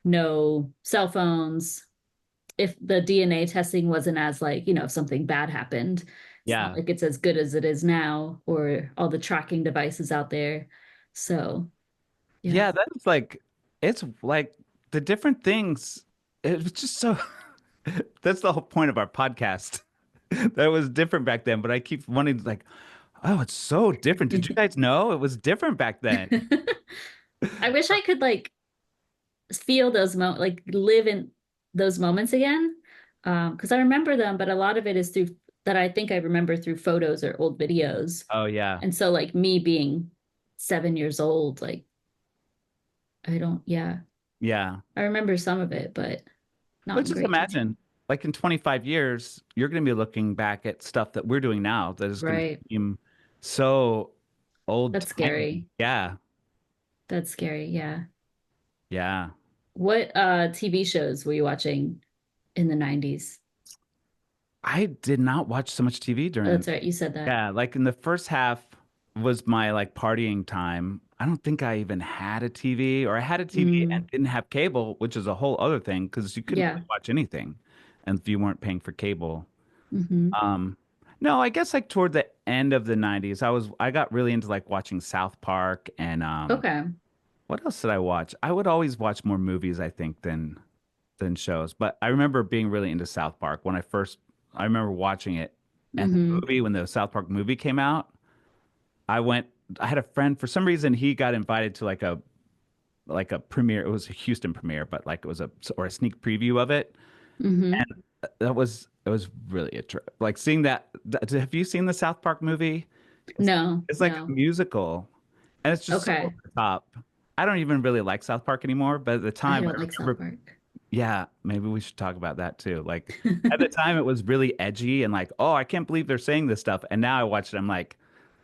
no cell phones. If the DNA testing wasn't as like, if something bad happened, it's not yeah. like it's as good as it is now, or all the tracking devices out there. So, yeah. Yeah, that's like it's like the different things. It was just so that's the whole point of our podcast. That was different back then, but I keep wanting to like, oh, it's so different. Did you guys know it was different back then? I wish I could like feel those like live in those moments again. Because I remember them, but a lot of it is through that I think I remember through photos or old videos. Oh yeah. And so like me being 7 years old, like I don't, yeah, Yeah. I remember some of it, but not But in just great detail. imagine, like in 25 years, you're going to be looking back at stuff that we're doing now that is going to Right. seem so That's old-timey. scary. Yeah. That's scary. Yeah. Yeah. What TV shows were you watching in the 90s? I did not watch so much TV Oh, during. that's right. You said that. Yeah, like in the first half was my like partying time. I don't think I even had a TV, or I had a TV and Mm, didn't have cable, which is a whole other thing because you couldn't yeah. really watch anything and if you weren't paying for cable. Hmm. Um, no, I guess like toward the end of the 90s, I got really into like watching South Park and Okay. what else did I watch? I would always watch more movies, I think, than shows. But I remember being really into South Park when I remember watching it and the Hmm. movie when the South Park movie came out. I went, I had a friend, for some reason, he got invited to like a premiere. It was a Houston premiere, but like it was or a sneak preview of it. Hmm. And it was really a trip. Like seeing have you seen the South Park movie? It's, No, it's like a no. musical and it's just so over Okay. the top. I don't even really like South Park anymore, but at the I time, I don't like South remember, Park. yeah, maybe we should talk about that too. Like at the time, it was really edgy and like, oh, I can't believe they're saying this stuff. And now I watch it, I'm like,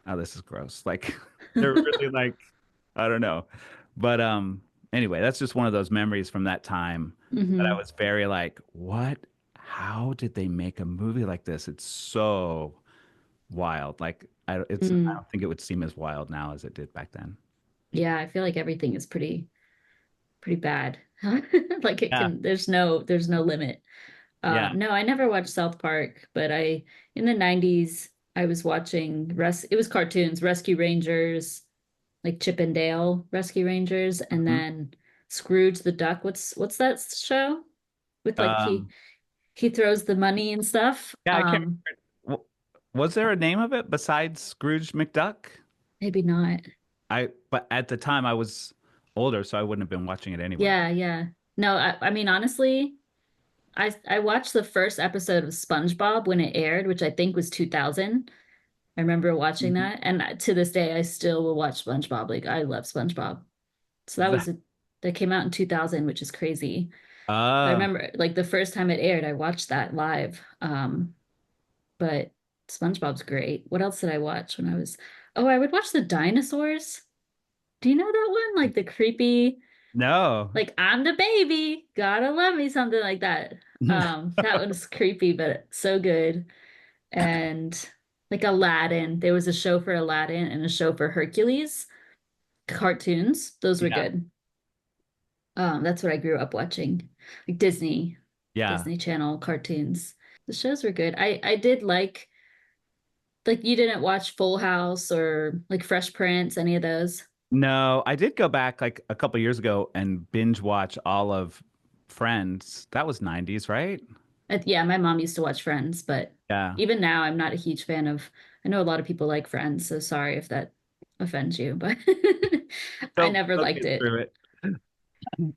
oh, this is gross. Like they're really like, I don't know. But anyway, that's just one of those memories from that time that I Hmm. was very like, what? How did they make a movie like this? It's so wild. Like I Mm. don't think it would seem as wild now as it did back then. Yeah, I feel like everything is pretty bad. Like it Yeah. can, there's no limit. Yeah. No, I never watched South Park, but in the 90s, I was watching it was cartoons, Rescue Rangers, like Chip and Dale Rescue Rangers, and Mhm. then Scrooge the Duck. What's that show? With like Um, he throws the money and stuff. yeah, I can't remember. Was there a name of it besides Scrooge McDuck? Maybe not. But at the time I was older, so I wouldn't have been watching it anyway. Yeah, yeah. No, I mean honestly, I watched the first episode of SpongeBob when it aired, which I think was 2000. I remember watching Mhm. that, and to this day, I still will watch SpongeBob. Like I love SpongeBob. So That, that came out in 2000, which is crazy. I uh, remember like the first time it aired, I watched that live. But SpongeBob's great. What else did I watch when I was? Oh, I would watch the dinosaurs. Do you know that one? Like the creepy, no. like I'm the baby, gotta love me, something like that. That one's creepy, but so good. And like Aladdin, there was a show for Aladdin and a show for Hercules, cartoons. Those were Yeah. good. That's what I grew up watching, like Yeah. Disney Channel cartoons. The shows were good. I did like you didn't watch Full House or like Fresh Prince, any of those. No, I did go back like a couple years ago and binge watch all of Friends. That was 90s, right? Yeah, my mom used to watch Friends, but Yeah. even now I'm not a huge fan of. I know a lot of people like Friends, so sorry if that offends you, but I never Don't liked get it. through it.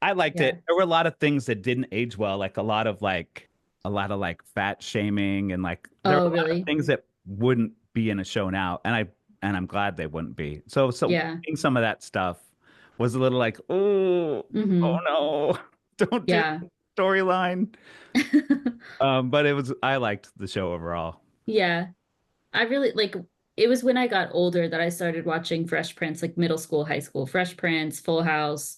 I liked Yeah. it. There were a lot of things that didn't age well, like a lot of like fat shaming and like there Oh, were a lot of really? things that wouldn't be in a show now, and I'm glad they wouldn't be. So Yeah. seeing some of that stuff was a little like, oh Hmm. no, don't do Yeah. the storyline. But I liked the show overall. Yeah. I really like it was when I got older that I started watching Fresh Prince, like middle school, high school, Fresh Prince, Full House,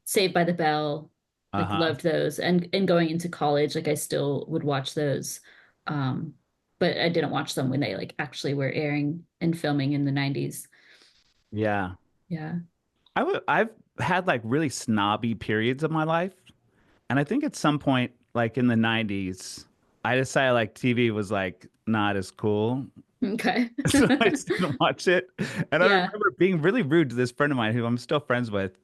Saved by the Bell, like Uh-huh. loved those. And going into college, like I still would watch those. Um, but I didn't watch them when they like actually were airing and filming in the 90s. Yeah. Yeah. I've had like really snobby periods of my life. And I think at some point, like in the 90s, I decided like TV was like not as cool. Okay. So I just didn't watch it. And I Yeah. remember being really rude to this friend of mine who I'm still friends with.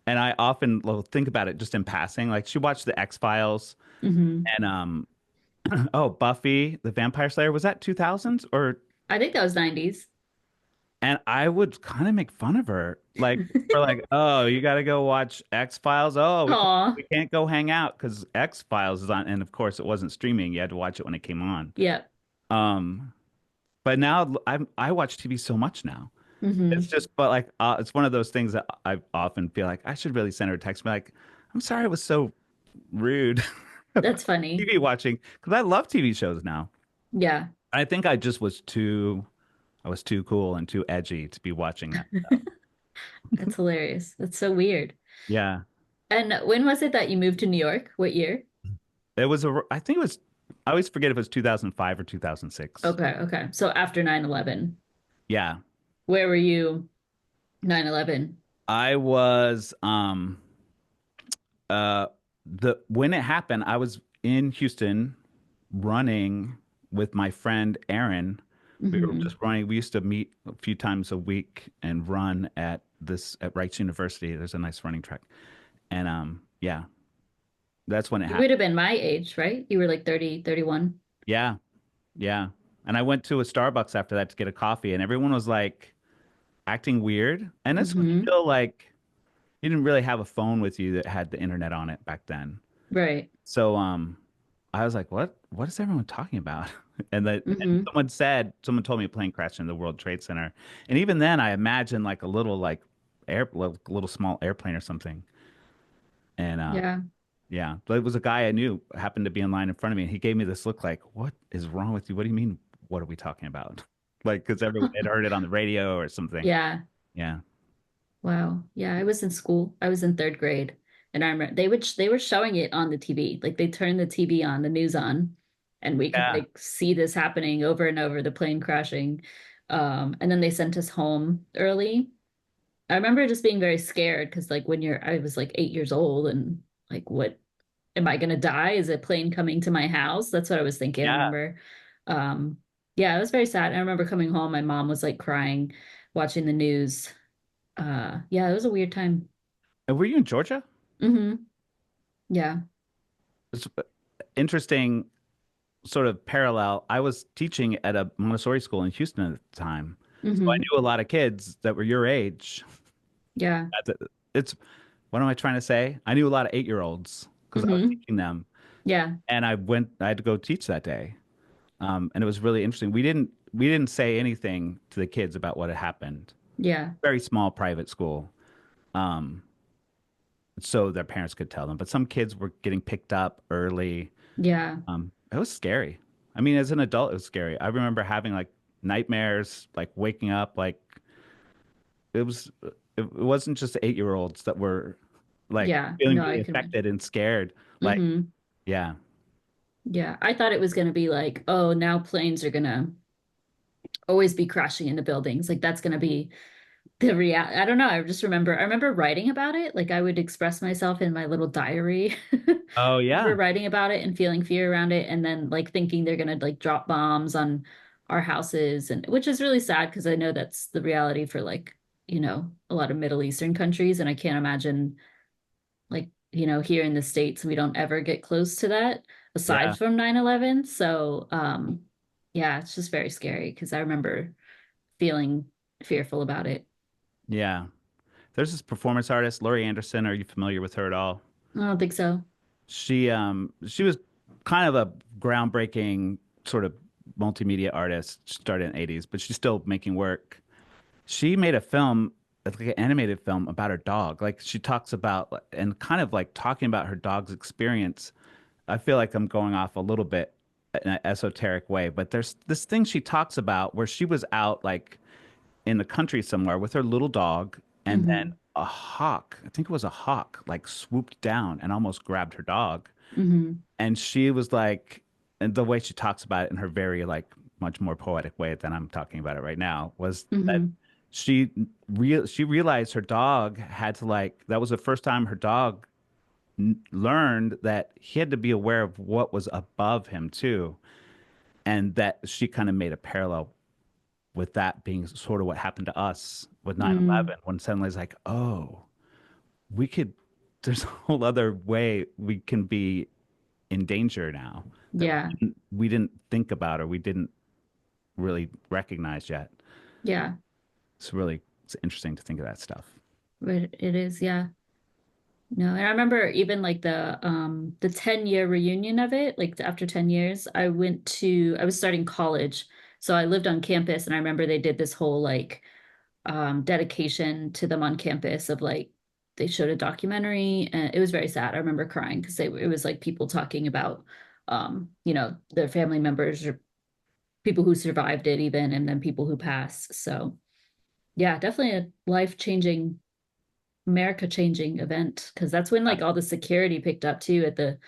And I often will think about it just in passing. Like she watched the X-Files Hmm. and oh, Buffy the Vampire Slayer. Was that 2000s or I think that was 90s. and I would kind of make fun of her. Like for like, oh, you gotta go watch X-Files. Oh, Aw. we can't go hang out because X-Files is on, and of course it wasn't streaming. You had to watch it when it came on. Yeah. Um, but now I watch TV so much now. It's Hmm. just, but like, it's one of those things that I often feel like I should really send her a text, be like, I'm sorry I was so rude about That's funny. TV watching because I love TV shows now. Yeah. I think I just I was too cool and too edgy to be watching that stuff. That's hilarious. That's so weird. Yeah. And when was it that you moved to New York? What year? I think it was, I always forget if it was 2005 or 2006. Okay, okay. So after 9/11, Yeah. where were you 9/11? I was, uh, when it happened, I was in Houston running with my friend Aaron. We were Hmm. just running. We used to meet a few times a week and run at Rice University. There's a nice running track. And, yeah, that's when it You would happened. have been my age, right? You were like 30, 31. Yeah. Yeah. And I went to a Starbucks after that to get a coffee, and everyone was like acting weird. And this was Hmm. still like you didn't really have a phone with you that had the internet on it back then. Right. So I was like, what is everyone talking about? And Hmm. someone told me a plane crashed in the World Trade Center. And even then I imagined like a little like little small airplane or something. And Yeah. yeah, but it was a guy I knew happened to be in line in front of me, and he gave me this look like, "What is wrong with you? What do you mean? What are we talking about?" Like, because everyone had heard it on the radio or something. Yeah. Yeah, Wow. Yeah, I was in school. I was in third grade, and I remember they were showing it on the TV. Like they turned the TV on, the news on, and we could yeah, like see this happening over and over, the plane crashing. And then they sent us home early. I remember just being very scared because like I was like 8 years old and like what? am I gonna die? Is a plane coming to my house? That's what I was thinking. I Yeah. remember, um, yeah, it was very sad. I remember coming home, my mom was like crying, watching the news. Yeah, it was a weird time. And were you in Georgia? Hmm. Yeah. It's interesting sort of parallel. I was teaching at a Montessori school in Houston at the time. So I Hmm. knew a lot of kids that were your age. Yeah. It's what am I trying to say? I knew a lot of 8-year-olds because I was Hmm. teaching them. Yeah. And I had to go teach that day. And it was really interesting. We didn't say anything to the kids about what had happened. Yeah. Very small private school. Um, so their parents could tell them. But some kids were getting picked up early. Yeah. It was scary. I mean, as an adult, it was scary. I remember having like nightmares, like waking up, like it was. It wasn't just 8-year-olds that were like Yeah. feeling No, really I can. affected and scared. Like, Hmm. yeah, Yeah. I thought it was gonna be like, oh, now planes are gonna always be crashing into buildings. Like that's gonna be the real. I don't know. I remember writing about it. Like I would express myself in my little diary. oh I remember yeah, writing about it and feeling fear around it, and then like thinking they're gonna like drop bombs on our houses, and which is really sad because I know that's the reality for like, a lot of Middle Eastern countries, and I can't imagine like, here in the States, we don't ever get close to that yeah, aside from 9/11. So, yeah, it's just very scary because I remember feeling fearful about it. yeah. There's this performance artist, Laurie Anderson. Are you familiar with her at all? I don't think so. She was kind of a groundbreaking sort of multimedia artist. She started in the 80s, but she's still making work. She made a film, like an animated film about her dog. Like she talks about and kind of like talking about her dog's experience. I feel like I'm going off a little bit in an esoteric way, but there's this thing she talks about where she was out like in the country somewhere with her little dog, and then Hmm. a hawk, I think it was a hawk, like swooped down and almost grabbed her dog. Hmm. And she was like, and the way she talks about it in her very like much more poetic way than I'm talking about it right now was that Hmm. she realized her dog had to like that was the first time her dog learned that he had to be aware of what was above him too, and that she kind of made a parallel with that being sort of what happened to us with 9/11 Mm. when suddenly it's like, oh, we could there's a whole other way we can be in danger now that Yeah. we didn't think about or we didn't really recognize yet. Yeah. It's interesting to think of that stuff. But it is, yeah. No, and I remember even like the 10-year reunion of it, like after 10 years, I was starting college. So I lived on campus and I remember they did this whole like dedication to them on campus of like they showed a documentary and it was very sad. I remember crying because it was like people talking about their family members or people who survived it even and then people who passed. So yeah, definitely a life-changing, America-changing event because that's when Uh, like all the security picked up too at the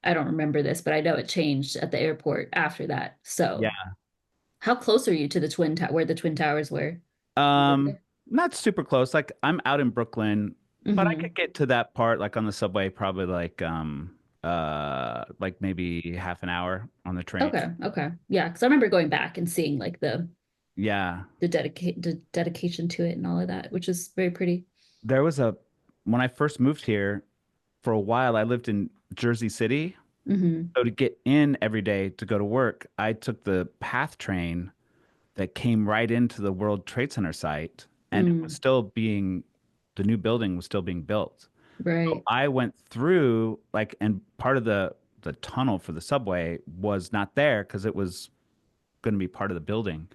I don't remember this, but I know it changed at the airport after that. So yeah. how close are you to the Twin Tower where the Twin Towers were? Um, Okay. Not super close. Like I'm out in Brooklyn, but I could Hmm. get to that part like on the subway probably like maybe half an hour on the train. Okay, okay. Yeah, because I remember going back and seeing like Yeah. the dedication to it and all of that, which is very pretty. There was a when I first moved here for a while, I lived in Jersey City. Hmm. So to get in every day to go to work, I took the PATH train that came right into the World Trade Center site, and Mm, the new building was still being built. So right. I went through like, and part of the tunnel for the subway was not there because it was going to be part of the building.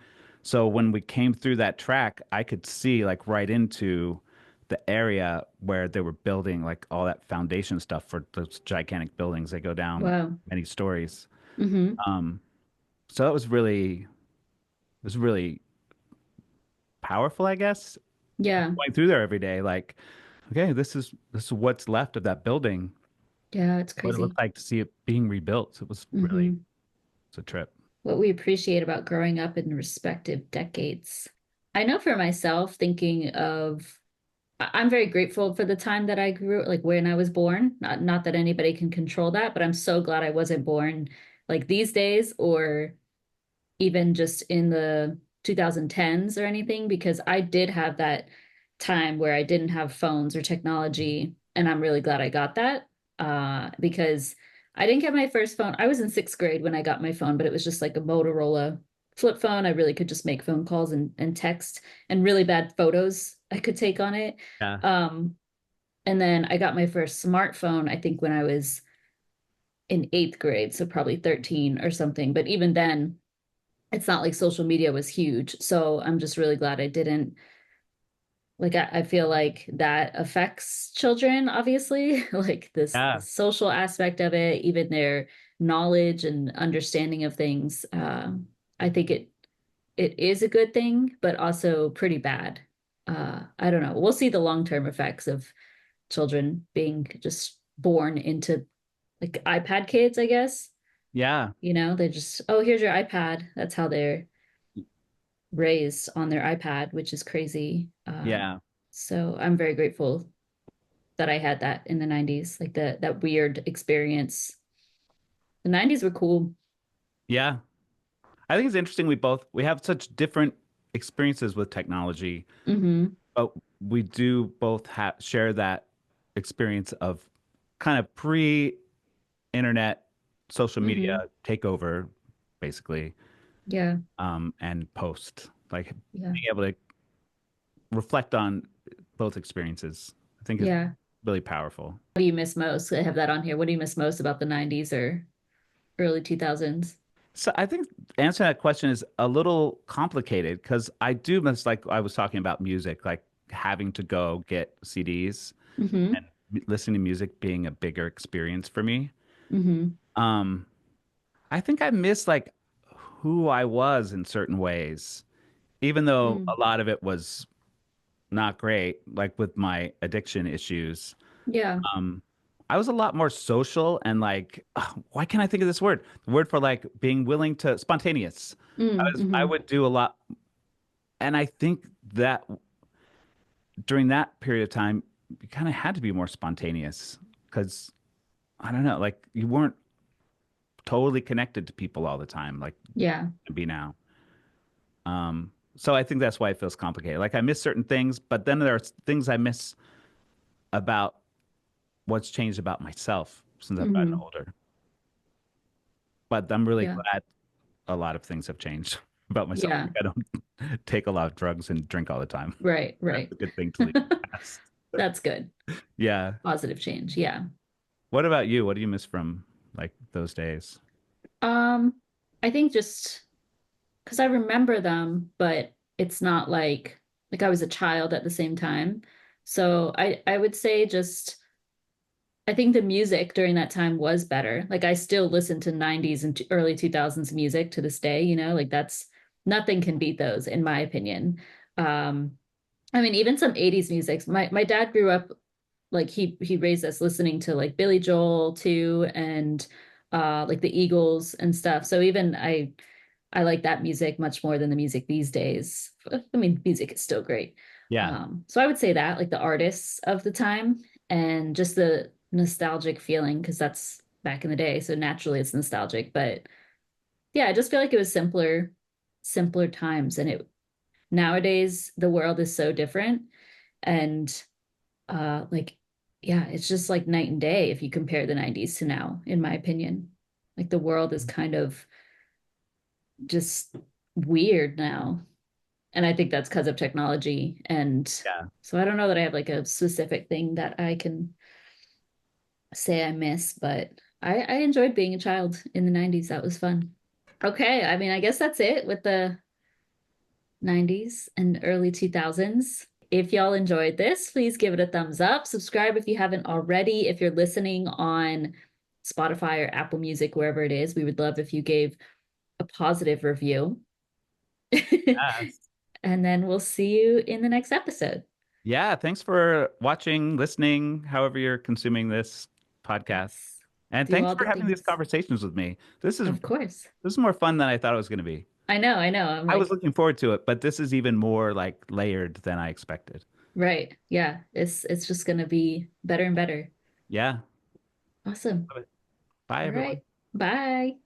So when we came through that track, I could see like right into the area where they were building like all that foundation stuff for those gigantic buildings. They go down Wow. many stories. Hmm. Um, so it was really powerful, I guess. Yeah. Going through there every day, like, okay, this is what's left of that building. Yeah, it's What it crazy. looked like to see it being rebuilt. Hmm. It's a trip. What we appreciate about growing up in respective decades. I know for myself, thinking of I'm very grateful for the time that I grew, like when I was born. Not that anybody can control that, but I'm so glad I wasn't born like these days or even just in the 2010s or anything, because I did have that time where I didn't have phones or technology, and I'm really glad I got that. Because I didn't get my first phone. I was in sixth grade when I got my phone, but it was just like a Motorola flip phone. I really could just make phone calls and text, and really bad photos I could take on it. Yeah. Um, and then I got my first smartphone, I think when I was in eighth grade, so probably 13 or something. But even then, it's not like social media was huge. So I'm just really glad I didn't. Like, I feel like that affects children, obviously, like this the Yeah. social aspect of it, even their knowledge and understanding of things. I think it is a good thing, but also pretty bad. I don't know. We'll see the long-term effects of children being just born into like iPad kids, I guess. Yeah. They just, oh, here's your iPad. That's how they're raised on their iPad, which is crazy. Yeah. So I'm very grateful that I had that in the 90s, like that weird experience. The 90s were cool. Yeah. I think it's interesting we have such different experiences with technology, Mm-hmm. but we do both share that experience of kind of pre-internet social media Mm-hmm. takeover, basically, Yeah. and post. Like Yeah. being able to reflect on both experiences, I think is Yeah. really powerful. What do you miss most? I have that on here. What do you miss most about the 90s or early 2000s? So I think answering that question is a little complicated because I do miss, like I was talking about music, like having to go get CDs Mm-hmm. and listening to music being a bigger experience for me. Mm-hmm. Um, I think I miss like who I was in certain ways, even though Mm. a lot of it was not great, like with my addiction issues. Yeah. Um, I was a lot more social and like, why can't I think of this word? The word for like being willing to spontaneous. I Mm-hmm. would do a lot, and I think that during that period of time, you kind of had to be more spontaneous because I don't know, like you weren't totally connected to people all the time, like Yeah. you be now. So I think that's why it feels complicated. Like I miss certain things, but then there are things I miss about what's changed about myself since I've gotten Mm-hmm. older. But I'm really Yeah. glad a lot of things have changed about myself. Yeah. Like I don't take a lot of drugs and drink all the time. Right. That's Right. a good thing to leave in the past. That's good. Yeah. Positive change. Yeah. What about you? What do you miss from like those days? Um, I think just because I remember them, but it's not like I was a child at the same time. So I would say just I think the music during that time was better. Like I still listen to 90s and early 2000s music to this day, like that's nothing can beat those in my opinion. Um I mean even some 80s music. My dad grew up like he raised us listening to like Billy Joel too and like the Eagles and stuff. So even I like that music much more than the music these days. I mean, music is still great. Yeah. So I would say that, like the artists of the time and just the nostalgic feeling, because that's back in the day. So naturally it's nostalgic. But yeah, I just feel like it was simpler times. And it nowadays the world is so different. And like, yeah, it's just like night and day if you compare the 90s to now, in my opinion. Like the world is kind of just weird now. And I think that's because of technology. And Yeah. so I don't know that I have like a specific thing that I can say I miss, but I enjoyed being a child in the 90s. That was fun. Okay, I mean, I guess that's it with the 90s and early 2000s. If y'all enjoyed this, please give it a thumbs up. Subscribe if you haven't already. If you're listening on Spotify or Apple Music, wherever it is, we would love if you gave a positive review. Yes. And then we'll see you in the next episode. Yeah. Thanks for watching, listening, however you're consuming this podcast. Yes. And Do thanks all for the having these things. conversations with me. Of course. This is more fun than I thought it was going to be. I know. I'm I was like, looking forward to it, but this is even more like layered than I expected. Right. Yeah. It's just gonna be better and better. Yeah. Awesome. Bye, All everyone. right. Bye.